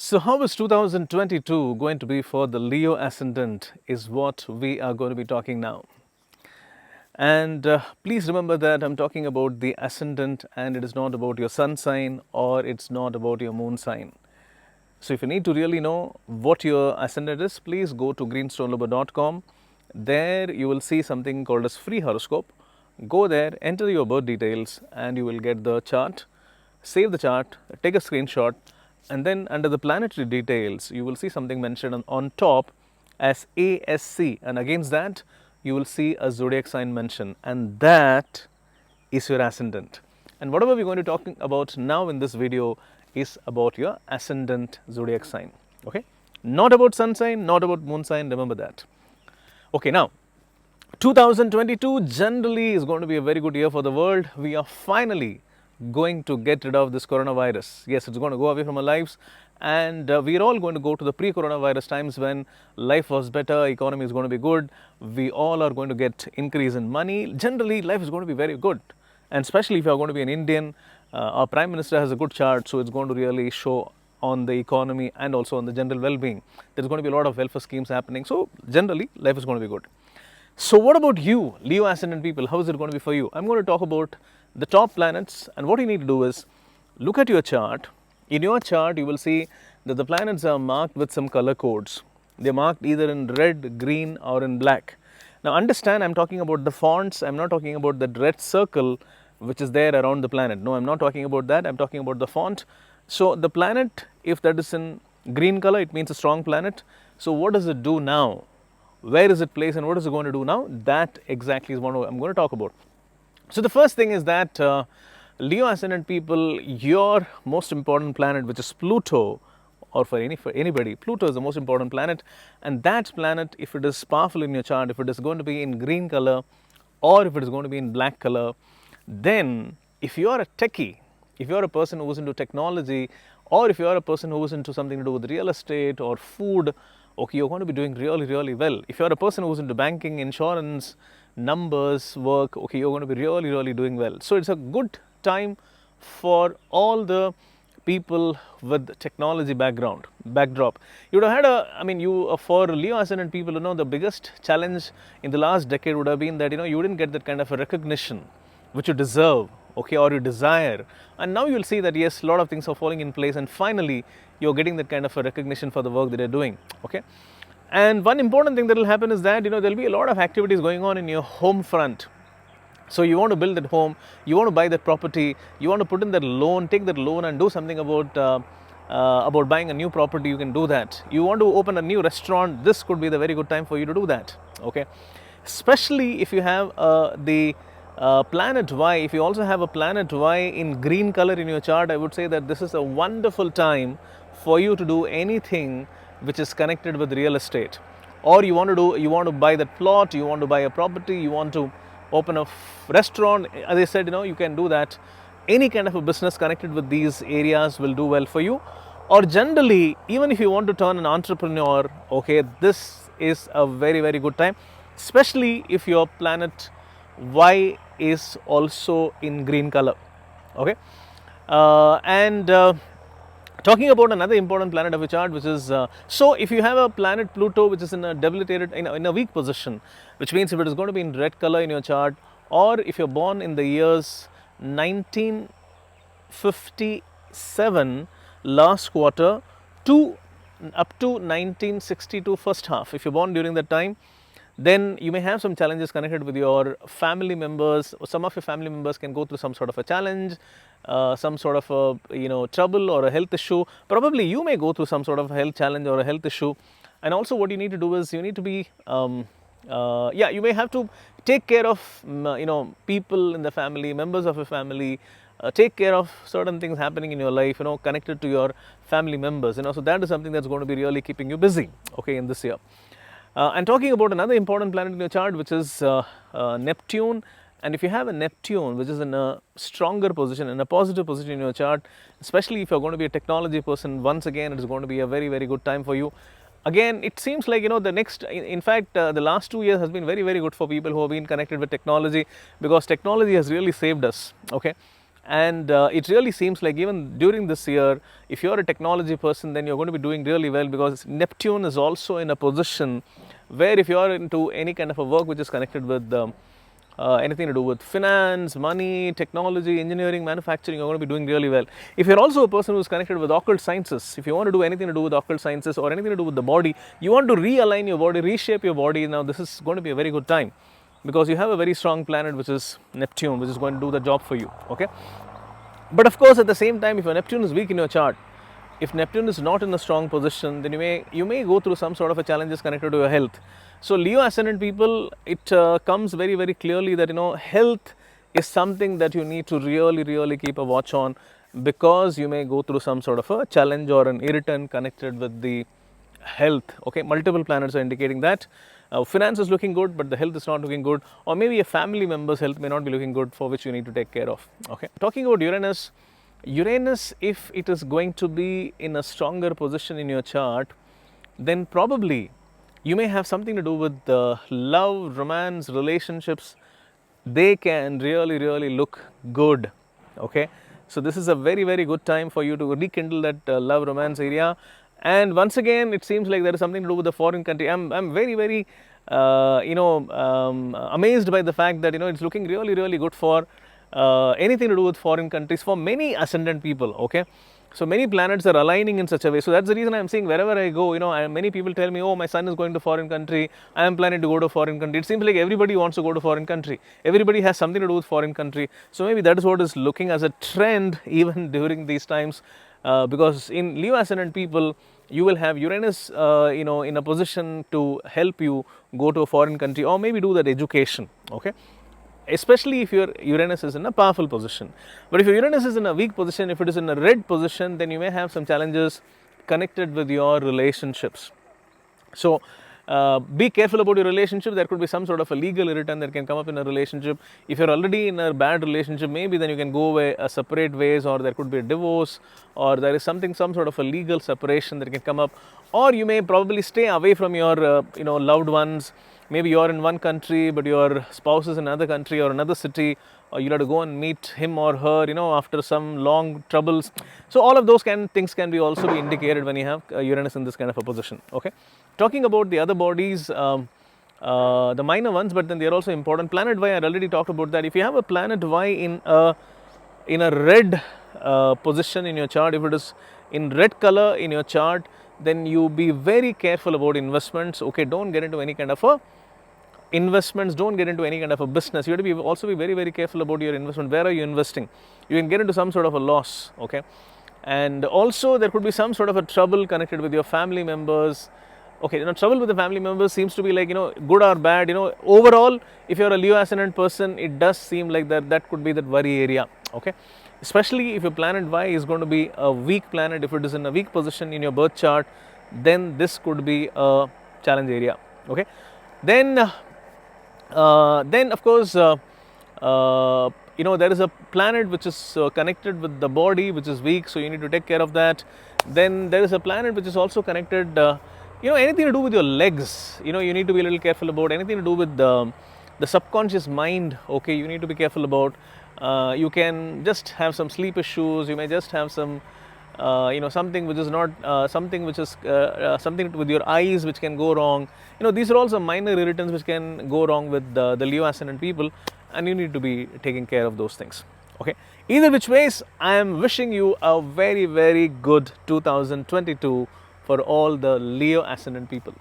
So how is 2022 going to be for the Leo Ascendant is what we are going to be talking now. And please remember that I'm talking about the Ascendant and it is not about your sun sign or it's not about your moon sign. So if you need to really know what your Ascendant is, please go to greenstonelabo.com. There you will see something called as free horoscope. Go there, enter your birth details and you will get the chart. Save the chart, take a screenshot, and then under the planetary details you will see something mentioned on top as ASC, and against that you will see a zodiac sign mention, and that is your ascendant. And whatever we're going to talking about now in this video is about your ascendant zodiac sign. Okay, not about sun sign, not about moon sign, remember that. Okay, now 2022 generally is going to be a very good year for the world. We are finally going to get rid of this coronavirus. Yes, it's going to go away from our lives, and we are all going to go to the pre-coronavirus times when life was better, economy is going to be good, we all are going to get increase in money. Generally, life is going to be very good, and especially if you are going to be an Indian, our Prime Minister has a good chart, so it's going to really show on the economy and also on the general well-being. There's going to be a lot of welfare schemes happening, so generally life is going to be good. So what about you, Leo Ascendant people? How is it going to be for you? I'm going to talk about the top planets, and what you need to do is look at your chart. In your chart, you will see that the planets are marked with some color codes. They're marked either in red, green, or in black. Now understand, I'm talking about the fonts. I'm not talking about that red circle which is there around the planet. No, I'm not talking about that. I'm talking about the font. So the planet, if that is in green color, it means a strong planet. So what does it do now? Where is it placed and what is it going to do now? That exactly is what I'm going to talk about. So the first thing is that Leo Ascendant people, your most important planet, which is Pluto, or for anybody, Pluto is the most important planet, and that planet, if it is powerful in your chart, if it is going to be in green color or if it is going to be in black color, then if you are a techie, if you are a person who is into technology, or if you are a person who is into something to do with real estate or food, okay, you're going to be doing really well. If you're a person who's into banking, insurance, numbers, work, okay, you're going to be really doing well. So it's a good time for all the people with technology backdrop. You would have had for Leo Ascendant people, the biggest challenge in the last decade would have been that, you didn't get that kind of a recognition which you deserve, okay, or you desire. And now you'll see that yes, a lot of things are falling in place and finally you're getting that kind of a recognition for the work that you're doing, okay. And one important thing that will happen is that, there'll be a lot of activities going on in your home front. So you want to build that home, you want to buy that property, you want to put in that loan, take that loan and do something about buying a new property, you can do that. You want to open a new restaurant, this could be the very good time for you to do that, okay. Especially if you have the planet Y, if you also have a planet Y in green color in your chart, I would say that this is a wonderful time for you to do anything which is connected with real estate. Or you want to buy that plot, you want to buy a property, you want to open a restaurant, as I said, you can do that. Any kind of a business connected with these areas will do well for you. Or generally, even if you want to turn an entrepreneur, okay, this is a very good time, especially if your planet Y is also in green color, okay. Talking about another important planet of your chart, which is so if you have a planet Pluto which is in a debilitated, in a weak position, which means if it is going to be in red color in your chart, or if you're born in the years 1957 last quarter to up to 1962 first half, if you're born during that time, then you may have some challenges connected with your family members. Some of your family members can go through some sort of a challenge, some sort of a trouble or a health issue. Probably you may go through some sort of a health challenge or a health issue. And also what you need to do is you need to be you may have to take care of people in the family, members of your family, take care of certain things happening in your life, connected to your family members, so that is something that's going to be really keeping you busy, okay, in this year. And talking about another important planet in your chart, which is Neptune, and if you have a Neptune which is in a stronger position, in a positive position in your chart, especially if you're going to be a technology person, once again it is going to be a very good time for you. Again, it seems like the next, in fact the last 2 years has been very good for people who have been connected with technology, because technology has really saved us, okay. And it really seems like even during this year, if you're a technology person, then you're going to be doing really well, because Neptune is also in a position where if you're into any kind of a work which is connected with anything to do with finance, money, technology, engineering, manufacturing, you're going to be doing really well. If you're also a person who's connected with occult sciences, if you want to do anything to do with occult sciences or anything to do with the body, you want to realign your body, reshape your body, now this is going to be a very good time, because you have a very strong planet which is Neptune, which is going to do the job for you. Okay, but of course at the same time, if your Neptune is weak in your chart, if Neptune is not in a strong position, then you may go through some sort of a challenges connected to your health. So Leo Ascendant people, it comes very clearly that health is something that you need to really keep a watch on, because you may go through some sort of a challenge or an irritant connected with the health. Okay, multiple planets are indicating that. Finance is looking good, but the health is not looking good, or maybe a family member's health may not be looking good, for which you need to take care of. Okay, talking about Uranus, if it is going to be in a stronger position in your chart, then probably you may have something to do with love, romance, relationships. They can really look good. Okay, so this is a very good time for you to rekindle that love romance area. And once again, it seems like there is something to do with the foreign country. I'm very amazed by the fact that it's looking really good for anything to do with foreign countries for many ascendant people. Okay, so many planets are aligning in such a way. So that's the reason I'm saying wherever I go, many people tell me, oh, my son is going to foreign country, I am planning to go to foreign country. It seems like everybody wants to go to foreign country. Everybody has something to do with foreign country. So maybe that is what is looking as a trend even during these times, because in Leo Ascendant people, you will have Uranus in a position to help you go to a foreign country, or maybe do that education. Okay, especially if your Uranus is in a powerful position. But if your Uranus is in a weak position, if it is in a red position, then you may have some challenges connected with your relationships. So be careful about your relationship. There could be some sort of a legal irritant that can come up in a relationship. If you're already in a bad relationship, maybe then you can go away separate ways, or there could be a divorce, or there is some sort of a legal separation that can come up, or you may probably stay away from your loved ones. Maybe you're in one country, but your spouse is in another country or another city, or you'll have to go and meet him or her, after some long troubles. So all of those things can be also be indicated when you have Uranus in this kind of a position. Okay, talking about the other bodies, the minor ones, but then they are also important. Planet Y, I already talked about that. If you have a planet Y in a red position in your chart, if it is in red color in your chart, then you be very careful about investments. Okay, don't get into any kind of a investments, don't get into any kind of a business. You have to also be very careful about your investment. Where are you investing? You can get into some sort of a loss. Okay, and also there could be some sort of a trouble connected with your family members. Okay, trouble with the family members seems to be like good or bad. Overall, if you're a Leo Ascendant person, it does seem like that could be that worry area. Okay, especially if your planet Y is going to be a weak planet. If it is in a weak position in your birth chart, then this could be a challenge area. Okay, then of course there is a planet which is connected with the body, which is weak, so you need to take care of that. Then there is a planet which is also connected, anything to do with your legs, you need to be a little careful about. Anything to do with the subconscious mind, okay, you need to be careful about. You can just have some sleep issues. You may just have some something which is not something with your eyes which can go wrong. These are also minor irritants which can go wrong with the Leo Ascendant people, and you need to be taking care of those things. Okay, either which ways, I am wishing you a very good 2022 for all the Leo Ascendant people.